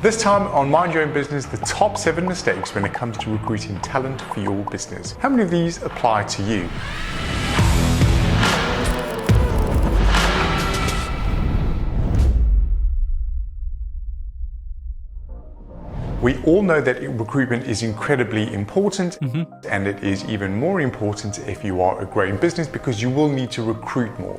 This time on Mind Your Own Business, the top 7 mistakes when it comes to recruiting talent for your business. How many of these apply to you? We all know that recruitment is incredibly important, and it is even more important if you are a growing business because you will need to recruit more.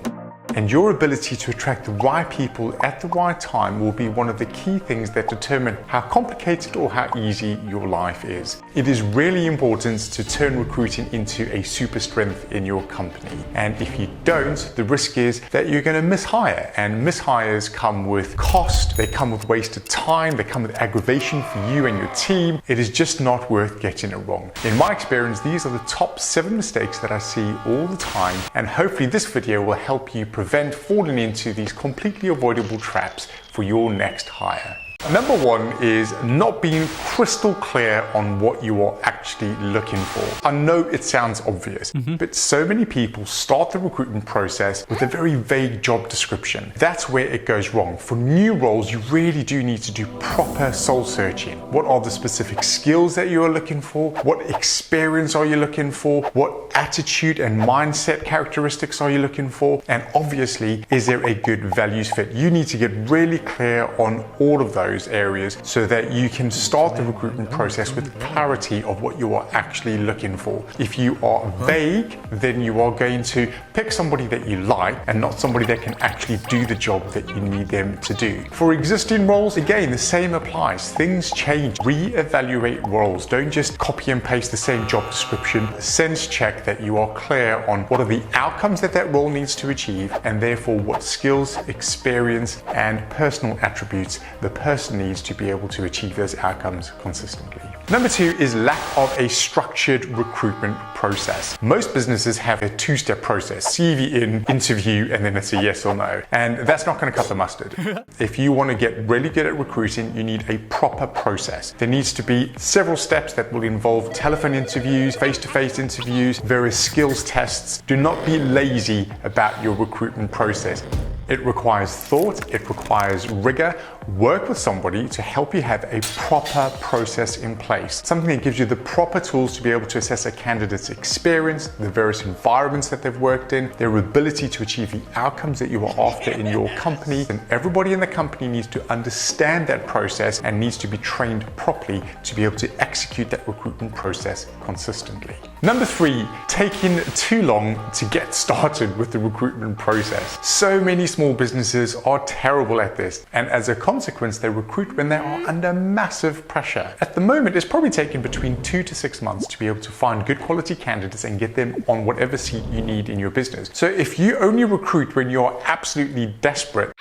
And your ability to attract the right people at the right time will be one of the key things that determine how complicated or how easy your life is. It is really important to turn recruiting into a super strength in your company. And if you don't, the risk is that you're going to mishire. And mishires come with cost, they come with wasted time, they come with aggravation for you and your team. It is just not worth getting it wrong. In my experience, these are the top 7 mistakes that I see all the time. And hopefully this video will help you prevent falling into these completely avoidable traps for your next hire. Number 1 is not being crystal clear on what you are actually looking for. I know it sounds obvious, but so many people start the recruitment process with a very vague job description. That's where it goes wrong. For new roles, you really do need to do proper soul searching. What are the specific skills that you are looking for? What experience are you looking for? What attitude and mindset characteristics are you looking for? And obviously, is there a good values fit? You need to get really clear on all of those areas so that you can start the recruitment process with clarity of what you are actually looking for. If you are vague, then you are going to pick somebody that you like and not somebody that can actually do the job that you need them to do. For existing roles, again, the same applies. Things change. Re-evaluate roles. Don't just copy and paste the same job description. Sense check that you are clear on what are the outcomes that that role needs to achieve, and therefore what skills, experience, and personal attributes the person needs to be able to achieve those outcomes consistently. Number 2 is lack of a structured recruitment process. Most businesses have a 2-step process: CV in, interview, and then it's a yes or no. And that's not going to cut the mustard. If you want to get really good at recruiting, you need a proper process. There needs to be several steps that will involve telephone interviews, face-to-face interviews, various skills tests. Do not be lazy about your recruitment process. It requires thought, it requires rigor. Work with somebody to help you have a proper process in place. Something that gives you the proper tools to be able to assess a candidate's experience, the various environments that they've worked in, their ability to achieve the outcomes that you are after in your company. And everybody in the company needs to understand that process and needs to be trained properly to be able to execute that recruitment process consistently. Number 3, taking too long to get started with the recruitment process. So many small businesses are terrible at this, and as a consequence, they recruit when they are under massive pressure. At the moment, it's probably taken between 2 to 6 months to be able to find good quality candidates and get them on whatever seat you need in your business. So if you only recruit when you're absolutely desperate,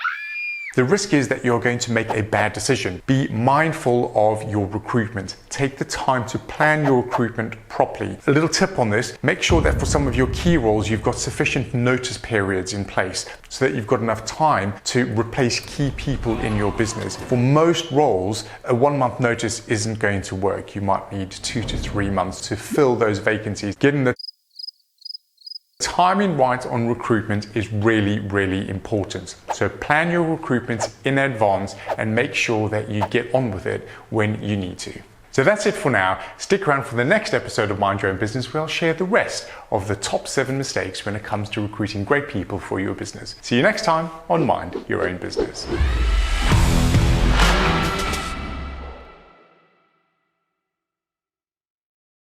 the risk is that you're going to make a bad decision. Be mindful of your recruitment. Take the time to plan your recruitment properly. A little tip on this: make sure that for some of your key roles, you've got sufficient notice periods in place so that you've got enough time to replace key people in your business. For most roles, a 1-month notice isn't going to work. You might need 2 to 3 months to fill those vacancies. Getting the timing right on recruitment is really, really important. So plan your recruitment in advance and make sure that you get on with it when you need to. So that's it for now. Stick around for the next episode of Mind Your Own Business, where I'll share the rest of the top 7 mistakes when it comes to recruiting great people for your business. See you next time on Mind Your Own Business.